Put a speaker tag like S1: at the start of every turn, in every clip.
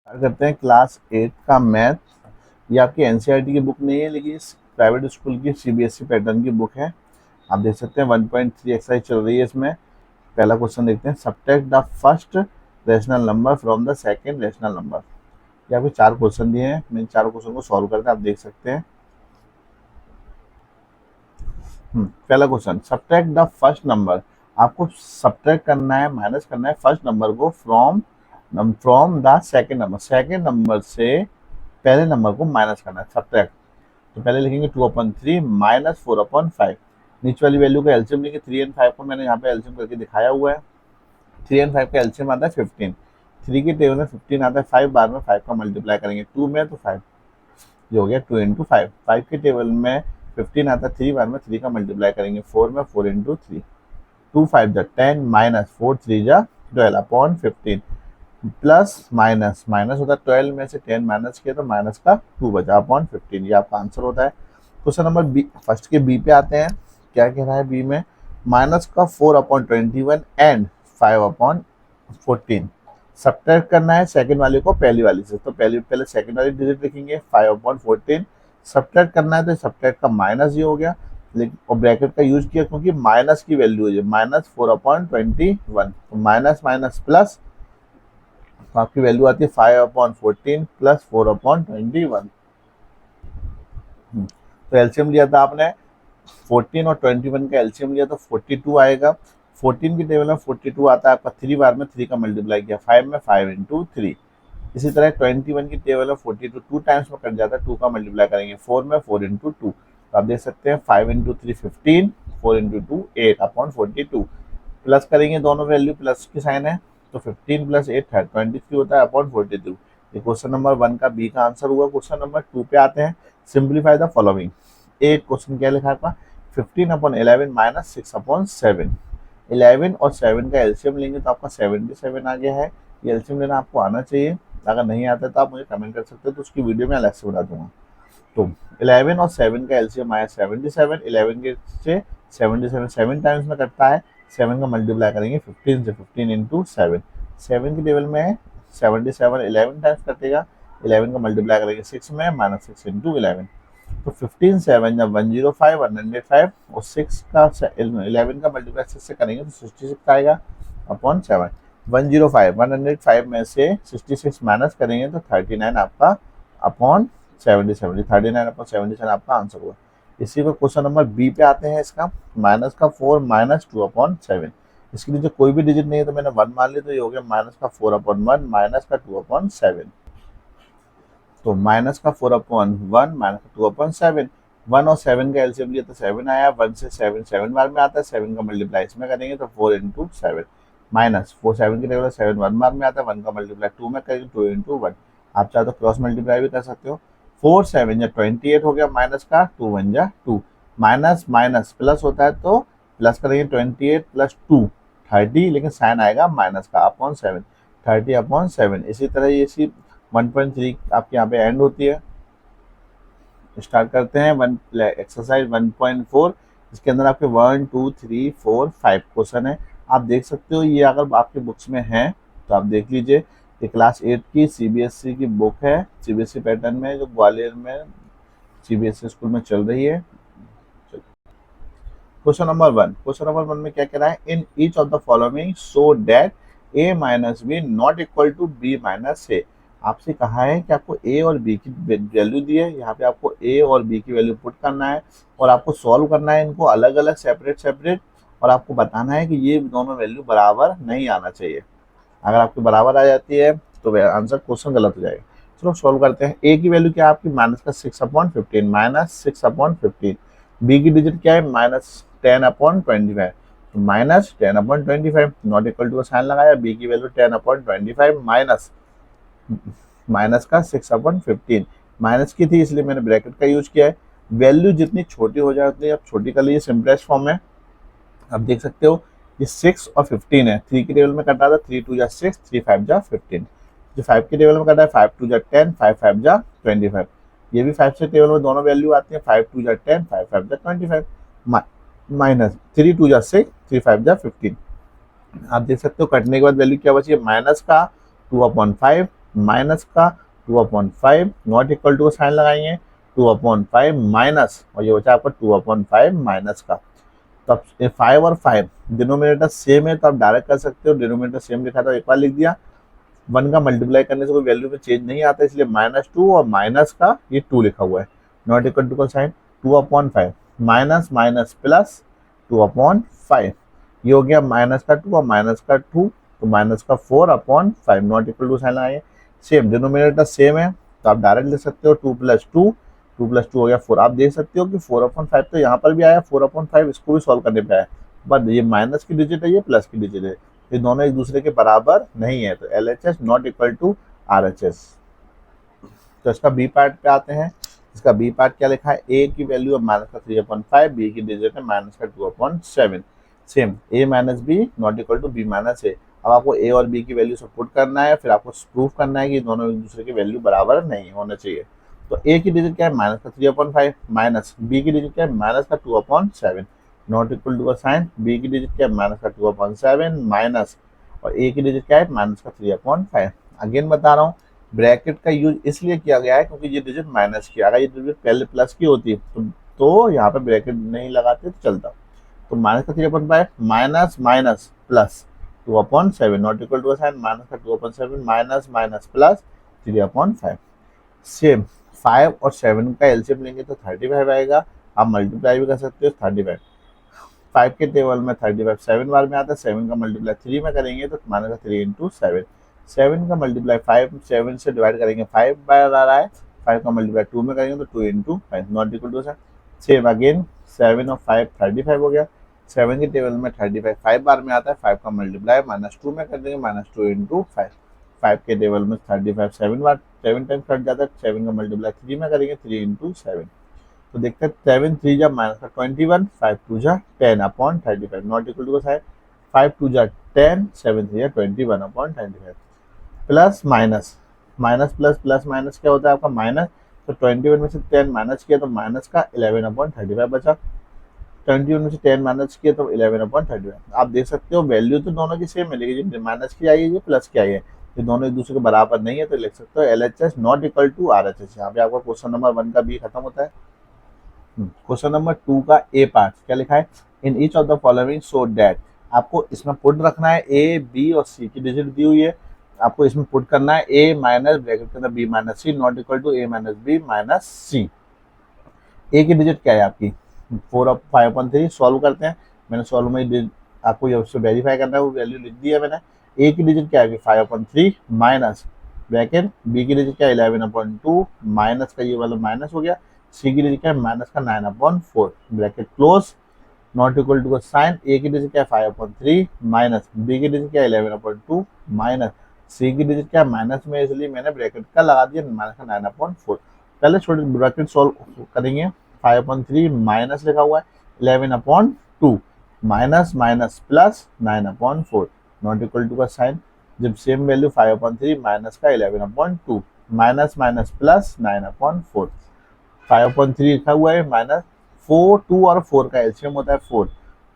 S1: Start करते हैं class 8 का मैथ। ये आपकी एनसीईआरटी की बुक नहीं है, लेकिन इस प्राइवेट स्कूल की सीबीएसई पैटर्न की बुक है। आप देख सकते हैं 1.3 एक्सरसाइज चल रही है इसमें। पहला क्वेश्चन देखते हैं, subtract the first rational number from the second rational number. ये आपको 4 क्वेश्चन दिए हैं, मैं इन 4 क्वेश्चन को सॉल्व करते हैं, आप देख सकते हैं। पहला question, subtract the first number. आपको सब्ट्रैक्ट करना है, माइनस करना है फर्स्ट नंबर को from the second number. Second number से पहले नंबर को माइनस करना है, सब्ट्रैक्ट। तो पहले लिखेंगे 2/3 माइनस 4/5। नीचे वाली वैल्यू का एलसीएम लेंगे, 3 एंड 5 को मैंने यहाँ पे एलसीएम करके दिखाया हुआ है। 3 एंड 5 का एलसीएम आता है 15। 3 की टेबल में 15 आता है, 5 बार में 5 का मल्टीप्लाई करेंगे 2 में, तो 5 जो हो गया 2 इंटू 5। 5 की टेबल में 15 आता है, 3 बार में 3 का मल्टीप्लाई करेंगे 4 में, 4 इंटू 3। 2 5 जा 10 माइनस 4 3 जा 12 अपॉन 15। प्लस माइनस माइनस होता है, 12 में से 10 माइनस किया तो माइनस का 2 बचा अपॉन 15। ये आपका आंसर होता है। क्वेश्चन नंबर बी, फर्स्ट के बी पे आते हैं। क्या कह रहा है बी में, माइनस का 4/21 एंड 5/14 सब्ट्रैक्ट करना है सेकंड वाले को पहली वाली से। तो पहले सेकंड वाली डिजिट लिखेंगे 5/14। सब्ट्रैक्ट करना है तो सब्ट्रैक्ट का माइनस ये हो गया, लेकिन और ब्रैकेट का यूज किया क्योंकि माइनस की वैल्यू है, माइनस 4/21। तो माइनस माइनस प्लस, तो आपकी वैल्यू आती है 5/14 प्लस 4/21। तो एलसीएम लिया था आपने 14 और 21 का एलसीएम लिया तो 42 आएगा। 14 की टेबल में 42 आता है आपका, 3 बार में 3 का मल्टीप्लाई किया 5 में, 5 इंटू 3। इसी तरह 21 की टेबल में 42 टू टाइम्स में कट जाता है, 2 का मल्टीप्लाई करेंगे 4 में, 4 इंटू 2। तो आप देख सकते हैं 5 इंटू 3 15, 4 इंटू 2 8/42। प्लस करेंगे, दोनों वैल्यू प्लस की साइन है, तो 15 प्लस 8 23 होता है अपॉन 42। ये क्वेश्चन नंबर 1 का बी का आंसर हुआ। क्वेश्चन नंबर 2 पे आते हैं, सिंप्लीफाई द फॉलोइंग। एक क्वेश्चन क्या लिखा है आपका, 15/11 माइनस 6/7। 11 और 7 का एलसीएम लेंगे तो आपका 77 आ गया है। ये एलसीएम लेना आपको आना चाहिए, अगर नहीं आता तो आप मुझे कमेंट कर सकते हो, तो उसकी वीडियो में अलग से बता दूंगा। तो 11 और 7 का एलसीएम आया 77। 11 के से 77 7 टाइम्स में कटता है, 7 का मल्टीप्लाई करेंगे 15 से, 15 इंटू 7। 7 की टेबल में 77 11 टाइम्स कटेगा, 11 का मल्टीप्लाई करेंगे 6 में, माइनस 6 इंटू 11। तो 15 7 जब 105 105 और 6 का 11 का मल्टीप्लाई 6 से करेंगे तो 66 आएगा अपॉन 7। 105 में से 66 माइनस करेंगे तो 39 आपका अपॉन 77। 39/77 आपका आंसर हुआ। इसी को क्वेश्चन नंबर बी पे आते हैं। इसका माइनस का 4 माइनस 2/7। इसके नीचे कोई भी डिजिट नहीं है तो मैंने 1 मान लिया, तो ये हो गया माइनस का 4/1 माइनस का 2/7। तो माइनस का 4/1 माइनस का 2/7। 1 और 7 का एलसीएम लिया तो 7 आया। 1 से 7 7 बार में आता है, 7 का मल्टीप्लाई इसमें करेंगे तो 4 इंटू 7 माइनस 4 7 की टेबल 7 1 बार में आता है, 1 का मल्टीप्लाई 2 में करेंगे 2 इंटू 1। आप चाहे तो क्रॉस मल्टीप्लाई भी कर सकते हो। 4 7 या 28 हो गया माइनस का, 2 1 जा 2। माइनस माइनस प्लस होता है तो प्लस करेंगे 28 प्लस 2 30, लेकिन साइन आएगा माइनस का अपॉन 7, 30/7। इसी तरह ये इसी 1.3 आपके यहाँ पे एंड होती है। स्टार्ट करते हैं एक्सरसाइज 1.4। इसके अंदर आपके 1 2 3 4 5 क्वेश्चन है। आप देख सकते हो, ये अगर आपके बुक्स में है तो आप देख लीजिए। ये क्लास 8 की सीबीएसई की बुक है, सीबीएसई पैटर्न में, जो ग्वालियर में सीबीएसई स्कूल में चल रही है। क्वेश्चन नंबर 1, क्वेश्चन नंबर 1 में क्या कह रहा है, in each of the following so that a minus B not equal to B minus A. आपसे कहा है कि आपको a और b की वैल्यू दी है, यहाँ पे आपको a और b की वैल्यू पुट करना है और आपको सॉल्व करना है इनको अलग अलग सेपरेट सेपरेट, और आपको बताना है कि ये दोनों वैल्यू बराबर नहीं आना चाहिए। अगर आपकी बराबर आ जाती है तो आंसर क्वेश्चन गलत हो जाएगा। चलो सॉल्व करते हैं। a की वैल्यू क्या है आपकी, माइनस का 6/15 माइनस 6/15। b की डिजिट क्या है, माइनस 10/25, तो माइनस 10/25 नॉट इक्वल टू का साइन लगाया, b की वैल्यू 10/25 माइनस माइनस का 6/15। माइनस की थी इसलिए मैंने ब्रैकेट का यूज किया है। वैल्यू जितनी छोटी हो जाए उतनी आप छोटी कर लीजिए, सिंपलेस्ट फॉर्म में। आप देख सकते हो ये 6 और 15 है, 3 की टेबल में कटा था, 3 2 जा 6, 3 5 जा 15। जो 5 की टेबल में कटा है 5 2 जा 10, 5 5 जा 25। ये भी 5 से टेबल में दोनों वैल्यू आती है, 5 2 जा 10, 5 5 जा 25 माइनस 3 2 जा 6, 3 5 जा 15। आप देख सकते हो कटने के बाद वैल्यू क्या बची है, माइनस का 2/5 माइनस का 2/5 नॉट इक्वल टू का साइन लगाएंगे 2/5 माइनस, और ये बचा आपका 2/5 माइनस का। तो अब 5 और 5 डिनोमिनेटर सेम है तो आप डायरेक्ट कर सकते हो, डिनोमिनेटर सेम लिखा था एक बार लिख दिया। 1 का मल्टीप्लाई करने से कोई वैल्यू में चेंज नहीं आता, इसलिए -2 और माइनस का ये 2 लिखा हुआ है, नॉट इक्वल टू का साइन 2/5 माइनस माइनस प्लस 2/5, ये हो गया माइनस का 2 और माइनस का 2, तो माइनस का 4/5 नॉट इक्वल टू साइन लगाएंगे। सेम डिनोमिनेटर सेम है तो आप डायरेक्ट लिख सकते हो 2 + 2, 2 + 2 हो गया 4। आप देख सकते हो कि 4/5 तो यहाँ पर भी आया, 4/5 इसको भी सॉल्व करने पे आया, बट ये माइनस की डिजिट है, ये प्लस की डिजिट है, ये दोनों एक दूसरे के बराबर नहीं है, तो LHS not equal to RHS। तो इसका बी पार्ट पे आते हैं। इसका बी पार्ट क्या लिखा है, ए की वैल्यू है -3/5, बी की डिजिट है -2/7। Same a minus B not equal to B minus A. अब आपको ए और बी की वैल्यू सब पुट करना है, फिर आपको प्रूफ करना है कि दोनों एक दूसरे की वैल्यू बराबर नहीं होना चाहिए। तो ए की डिजिट क्या है -3/5 माइनस बी की डिजिट क्या है -2/7 नॉट इक्वल टू का साइन, बी की डिजिट क्या है -2/7 माइनस, और ए की डिजिट क्या है -3/5। अगेन बता रहा हूँ ब्रैकेट का यूज इसलिए किया गया है क्योंकि ये डिजिट माइनस की, अगर ये डिजिट पहले प्लस की होती तो यहाँ पे ब्रैकेट नहीं लगाते तो चलता। तो -3/5 minus minus plus 2/7 not equal to sign -2/7 minus minus plus 3/5। Same 5 और 7 का एलसीएम लेंगे तो 35 आएगा, आप मल्टीप्लाई भी कर सकते हो 35। 5 के टेबल में 35 7 बार में आता है, 7 का मल्टीप्लाई 3 में करेंगे तो मानेगा 3 × 7, 7 का मल्टीप्लाई 5 7 से डिवाइड करेंगे 5 बार आ रहा है, 5 का मल्टीप्लाई 2 में करेंगे तो 2 × 5 not equal to same again 7 और 5 35 हो गया, 7 के टेबल में 35 5 बार में आता है, 5 का मल्टीप्लाई -2 में कर देंगे -2 × 5, 5 के टेबल में 35 7 बार 7 टाइम्स कट जाता है, 7 का मल्टीप्लाई 3 में करेंगे 3 × 7। तो देखते हैं 7 3 जा -21, 5 2 जा 10/35 नॉट इक्वल टू साइन 5 2 जा 10, 7 3 जा 21/35 plus minus minus plus plus minus क्या होता है आपका माइनस, तो 21 में से 10 माइनस किया तो माइनस का 11/35 बचा, 21 में से 10 माइनस किया तो 11/35। आप देख सकते हो वैल्यू तो दोनों की सेम है, लेकिन जो माइनस की आई है ये प्लस की आई है, ये दोनों एक दूसरे के बराबर नहीं है, तो लिख सकते हो LHS not equal to RHS। यहाँ पे आपका क्वेश्चन नंबर 1 का बी खत्म होता है। क्वेश्चन नंबर 2 का ए पार्ट क्या लिखा है, in each of the following so that, आपको इसमें पुट रखना है ए बी और सी की डिजिट दी हुई है, आपको इसमें पुट करना है ए माइनस ब्रैकेट के अंदर B minus C not equal to A minus B minus C. A की डिजिट क्या है आपकी 4/5/3, सॉल्व करते हैं, मैंने सॉल्व में आपको ये वेरीफाई करना है, वो वैल्यू लिख दी है मैंने। ए की डिजिट क्या है 5/3 माइनस ब्रैकेट बी की डिजिट क्या है 11/2 माइनस का ये वाला माइनस हो गया, सी की डिजिट क्या है माइनस का 9/4 bracket close not equal to का साइन, ए की डिजिट क्या है 5/3 माइनस बी की डिजिट क्या है 11/2 माइनस सी की डिजिट क्या है माइनस में, इसलिए मैंने ब्रैकेट का लगा दिया माइनस का 9/4। पहले छोटे ब्रैकेट सॉल्व करेंगे, 5/3 माइनस लिखा हुआ है 11/2 minus minus plus 9/4 not equal to का साइन, जब सेम वैल्यू 5/3 माइनस का 11/2 माइनस माइनस प्लस 9/4, 5/3 लिखा हुआ है माइनस 4 2 और 4 का एलसीएम होता है 4,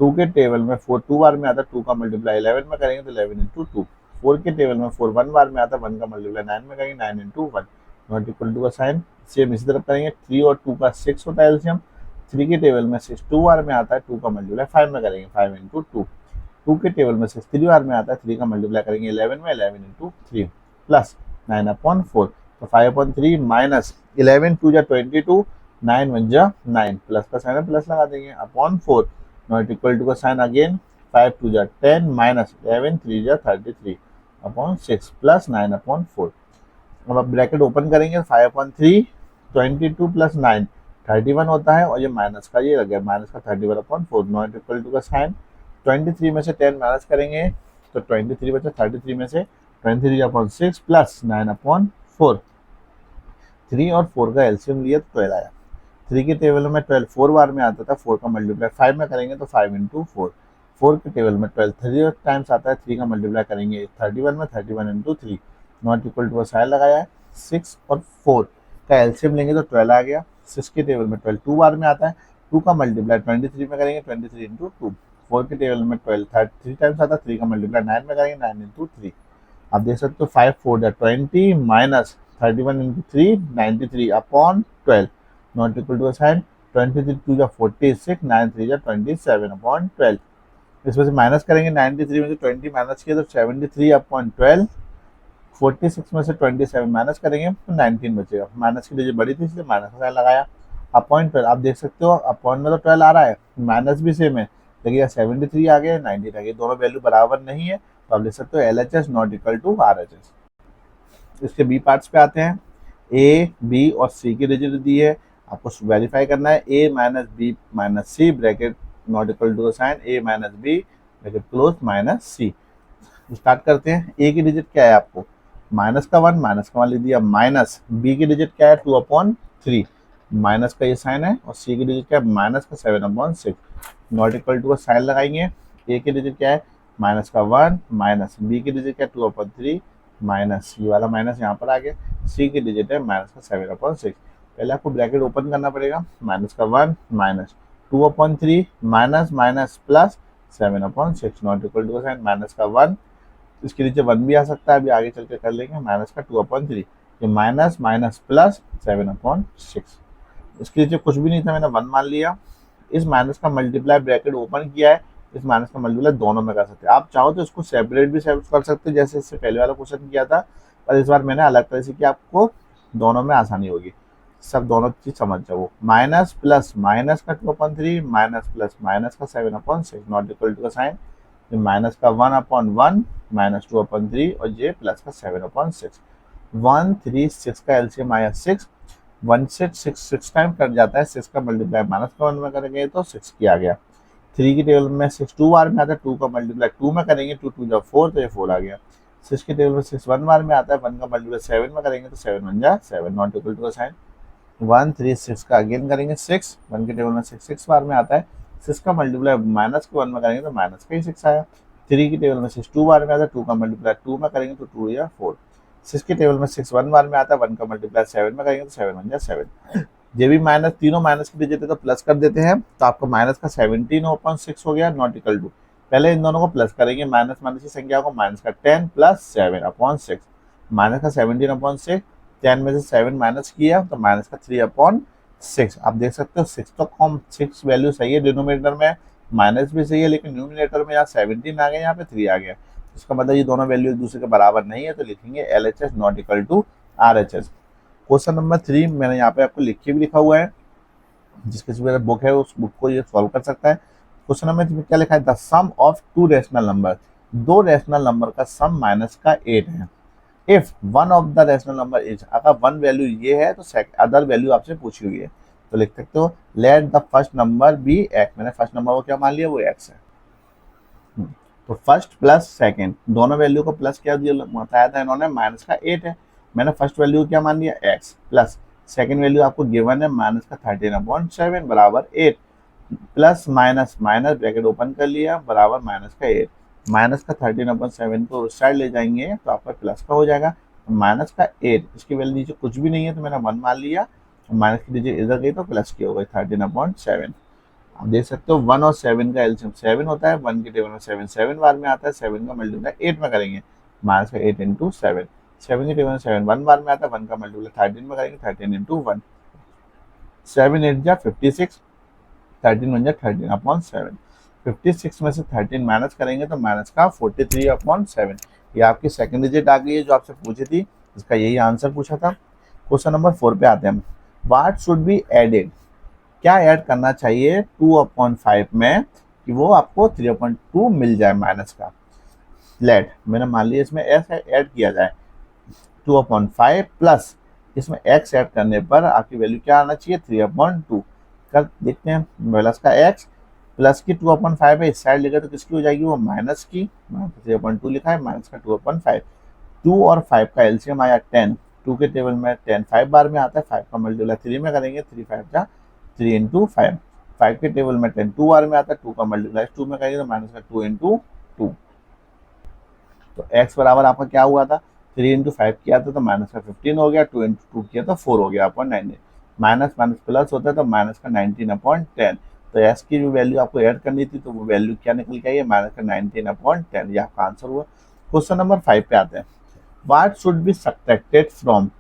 S1: 2 के टेबल में 4 2 बार में आता है, 2 का मल्टीप्लाई 11 में करेंगे तो 11 × 2, 4 के टेबल में 4 1 बार में आता है, 1 का मल्टीप्लाई 9 में करेंगे 9 × 1 नॉट इक्वल टू का साइन। सेम इसी तरफ करेंगे 3 और 2 का 6 होता है एलसीएम, 3 के टेबल में 6 2 बार में आता है, 2 का मल्टीप्लाई 5 में करेंगे 5 × 2, 2 के टेबल में 6 3 बार में आता है, 3 का मल्टीप्लाई करेंगे 11 में 11 × 3 प्लस 9/4, तो 5/3 माइनस 11 2 जा 22 9 1 जा 9 प्लस का साइन प्लस लगा देंगे अपॉन 4 नॉट इक्वल टू का साइन अगेन 5 2 जा 10 माइनस 11 3 जा 33 अपॉन 6 प्लस 9/4। अब आप ब्रैकेट ओपन करेंगे 5/3 22 प्लस 9 31 होता है, और ये माइनस का ये लग गया माइनस का 31/4 नॉट इक्वल टू का साइन 23 में से 10 माइनस करेंगे तो 23 बचा, 33 में से 23/6 प्लस 9/4, 3 और 4 का एलसीएम लिया तो 12 आया, 3 के टेबल में 12 4 बार में आता था, 4 का मल्टीप्लाई 5 में करेंगे तो 5 × 4, 4 के टेबल में 12 3 टाइम्स आता है, 3 का मल्टीप्लाई करेंगे 31 में 31 × 3 नॉट इक्वल टू का साइन लगाया है, 6 और 4 का एलसीएम लेंगे तो 12 आ गया, 6 के टेबल में 12 2 बार में आता है, 2 का मल्टीप्लाई 23 में करेंगे 23 × 2, 4 के टेबल में 12 3 टाइम्स आता है, 3 का मल्टीप्लाई 9 में करेंगे 9 × 3 आप देख सकते हो 5 4 20 minus 31 into 3 93 upon 12 not equal to sign 23 2 जा 46 9 3 जा 27 अपॉन 12। इसमें से माइनस करेंगे 93 में से 20 माइनस किया तो 73 अपॉन 12। 46 में से 27 माइनस करेंगे तो 19 बचेगा। माइनस की डिजिट बड़ी थी इसलिए माइनस का साइन लगाया। अपॉन 12 आप देख सकते हो अपॉन में तो 12 आ रहा है, माइनस भी सेम है, देखिए 73 आ गया 19 आ गया, दोनों वैल्यू बराबर नहीं है तो आप लिख सकते हो LHS not equal to RHS। इसके बी पार्ट्स पे आते हैं। ए बी और सी की डिजिट दी है, आपको वेरीफाई करना है A minus B minus C bracket not equal to sine A minus B bracket close minus C. Start करते हैं। ए की डिजिट क्या है आपको माइनस का 1 माइनस का 1 लिख दिया, माइनस बी की डिजिट क्या है 2 अपॉन 3 माइनस का ये साइन है, और सी की डिजिट क्या है माइनस का 7 अपॉन 6 नॉट इक्वल टू का साइन लगाएंगे। ए की डिजिट क्या है माइनस का 1 माइनस बी की डिजिट क्या है 2 अपॉन 3 माइनस ये वाला माइनस यहाँ पर आ गया, सी की डिजिट है माइनस का 7 अपॉन 6। पहले आपको ब्रैकेट ओपन करना पड़ेगा, माइनस का 1 minus 2 upon 3 minus minus plus 7 upon 6 not equal to का साइन माइनस का 1, इसके नीचे 1 भी आ सकता है, अभी आगे चल के कर लेंगे, माइनस का 2 अपॉन 3 ये माइनस माइनस प्लस 7 अपॉन 6। इसके नीचे कुछ भी नहीं था, मैंने 1 मान लिया। इस माइनस का मल्टीप्लाई ब्रैकेट ओपन किया है, इस माइनस का मल्टीप्लाई दोनों में कर सकते हैं। आप चाहो तो इसको सेपरेट भी कर सकते हैं जैसे इससे पहले वाला क्वेश्चन किया था, पर इस बार मैंने अलग तरह से किया, आपको दोनों में आसानी होगी, सब दोनों चीज समझ जाओ। माइनस प्लस माइनस का 2 अपॉन 3 माइनस प्लस माइनस का 7 अपॉन 6 नॉट इक्वल टू का साइन माइनस का 1 अपॉन 1 माइनस 2 अपॉन 3 और ये प्लस का 7 अपॉन 6। 1 3 6 का एलसीएम आया 6, 1 से 6 टाइम कट जाता है, 6 का मल्टीप्लाई माइनस का 1 में करेंगे तो 6 की आ गया। 3 की टेबल में 6 2 बार में आता है, 2 का मल्टीप्लाई 2 में करेंगे 2 2 जा 4 तो ये 4 आ गया। 6 की टेबल में 6 1 बार में आता है, 1 का मल्टीप्लाई 7 में करेंगे तो 7 1 जा 7 नॉट इक्वल टू का साइन 1 3 6 का अगेन करेंगे 6, 1 की टेबल में 6 बार में आता है, 6 का मल्टीप्लाई माइनस के 1 में करेंगे तो माइनस का ही 6 आया। 3 की टेबल में 6 2 बार में आता है, 2 का मल्टीप्लाई 2 में करेंगे तो 2 या 4। 6 की टेबल में 6 1 बार में आता है, 1 का मल्टीप्लाई 7 में करेंगे तो 7 1 जा 7। ये भी माइनस, तीनों माइनस की डिजिट है तो प्लस कर देते हैं, तो आपको माइनस का 17 अपॉन 6 हो गया नॉट इक्वल टू, पहले इन दोनों को प्लस करेंगे, माइनस माइनस की संख्या को माइनस का 10 प्लस 7 अपॉन 6, माइनस का 17 अपॉन 6, 10 में से 7 माइनस किया तो माइनस का 3 अपॉन 6। आप देख सकते हो 6 तो कॉम 6 वैल्यू सही है डिनोमिनेटर में, माइनस भी सही है, लेकिन न्यूमिनेटर में यहाँ 17 आ गया, यहाँ पे 3 आ गया, इसका मतलब ये दोनों वैल्यू एक दूसरे के बराबर नहीं है, तो लिखेंगे LHS not equal to RHS। Question number 3 मैंने यहाँ पे आपको लिख के भी लिखा हुआ है, जिसके पास बुक है उस बुक को ये सॉल्व कर सकता है। क्वेश्चन नंबर में क्या लिखा है, the sum of 2 rational number, 2 rational number का सम माइनस का 8 है। If one of the rational number is, अगर वन वैल्यू ये है तो अदर वैल्यू आपसे पूछी हुई है, तो लिख सकते हो let the first number be x, मैंने फर्स्ट नंबर को क्या मान लिया वो एक्स है। तो फर्स्ट प्लस सेकंड दोनों वैल्यू को प्लस क्या दिया बताया था इन्होंने, माइनस का 8 है, मैंने फर्स्ट वैल्यू क्या मान लिया एक्स, प्लस सेकंड वैल्यू आपको गिवन है माइनस का 13/7 बराबर 8, plus minus minus bracket open कर लिया बराबर माइनस का 8, माइनस का 13/7 को उस साइड ले जाएंगे तो आपका प्लस का हो जाएगा, माइनस का 8, इसकी वैल्यू नीचे कुछ भी नहीं है तो मैंने 1 मान लिया, माइनस की डिजिट इधर गई तो प्लस की हो गई 13/7। आप देख सकते हो 1 और 7 का एलसीएम 7 होता है, 1 की टेबल में 7 7 बार में आता है, 7 का मल्टीप्लाई 8 में करेंगे, माइनस का 8 इंटू 7, 7 की टेबल में 7 1 बार में आता है, 1 का मल्टीप्लाई 13 में करेंगे 13 इंटू 1, 7 8 जा 56, 13 1 जा 13/7, 56 में से 13 माइनस करेंगे तो माइनस का 43/7। ये आपकी सेकंड डिजिट आ गई है जो आपसे पूछी थी, इसका यही आंसर पूछा था। क्वेश्चन नंबर 4 पे आते हैं, व्हाट शुड बी एडेड, क्या ऐड करना चाहिए 2/5 में कि वो आपको 3/2 मिल जाए माइनस का। लेट मैंने मान लिया इसमें एस ऐड किया जाए 2/5 प्लस इसमें एक्स ऐड करने पर आपकी वैल्यू क्या आना चाहिए 3/2, कर देखते हैं, प्लस का एक्स प्लस की 2/5 है, इस साइड लेकर तो किसकी हो जाएगी वो माइनस की, 3/2 लिखा है माइनस का 2/5, 2 और 5 का एलसीएम आया 10, 2 के टेबल में 10 5 बार में आता है, 5 का मल्टीप्लाई 3 में करेंगे 3 5 जा 3 इंटू 5, 5 के टेबल में 10 2 बार में आता है, 2 का मल्टीप्लाई 2 में करेंगे तो माइनस का 2 इंटू 2, तो x बराबर आपका क्या हुआ था 3 इंटू 5 किया था तो माइनस का 15 हो गया, 2 इंटू 2 किया तो 4 हो गया अपॉन 19, माइनस माइनस प्लस होता है तो माइनस का 19/10, तो s की जो वैल्यू आपको ऐड करनी थी तो वो वैल्यू क्या निकल के आई है माइनस का 19/10, ये आपका आंसर हुआ। क्वेश्चन नंबर 5 पे आते हैं, what should be subtracted from,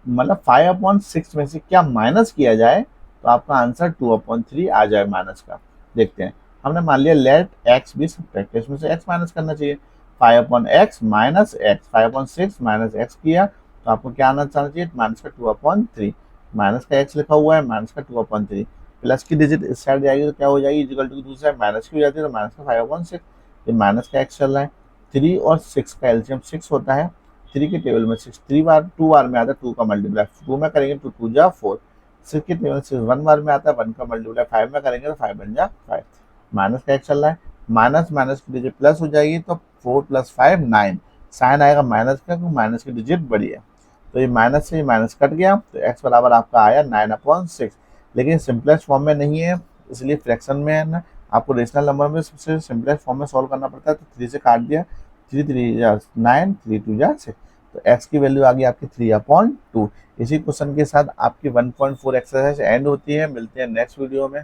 S1: मतलब 5/6 में से क्या माइनस किया जाए तो आपका आंसर 2/3 आ जाए माइनस का। देखते हैं, हमने मान लिया लेट एक्स बी सब्ट्रैक्टेड, इसमें से एक्स माइनस करना चाहिए। 5/x minus x, 5/6 minus x किया तो आपको क्या आना चाहिए, माइनस का 2/3। माइनस का एक्स लिखा हुआ है, माइनस का 2/3, प्लस की डिजिट इस साइड जाएगी तो क्या हो जाएगी, इक्वल टू दूसरी साइड माइनस की हो जाती है तो माइनस का 5/6। ये माइनस का एक्स चल रहा है। 3 और 6 का एलसीएम 6 होता है। 3 के टेबल में 6 3 बार 2 बार में आता है, 2 का मल्टीप्लाई 2 में करेंगे तो 2 जा 4। 6 के टेबल में 6 1 बार में आता है, 1 का मल्टीप्लाई 5 में करेंगे तो 5 बन जा 5। माइनस का एक्स चल रहा है, माइनस माइनस की डिजिट प्लस हो जाएगी तो 4 + 5 9, साइन आएगा माइनस का क्योंकि माइनस की डिजिट बड़ी है। तो ये माइनस से ये माइनस कट गया तो एक्स बराबर आपका आया 9/6। लेकिन सिंपलेस्ट फॉर्म में नहीं है, इसलिए फ्रैक्शन में है ना, आपको रेशनल नंबर में सबसे सिंपलेस्ट फॉर्म में सॉल्व करना पड़ता है। तो 3 से काट दिया, 3 3 जा 9, 3 2 जा 6, तो एक्स की वैल्यू आ गई आपकी 3/2। इसी क्वेश्चन के साथ आपकी 1.4 एक्सरसाइज एंड होती है। मिलते हैं नेक्स्ट वीडियो में।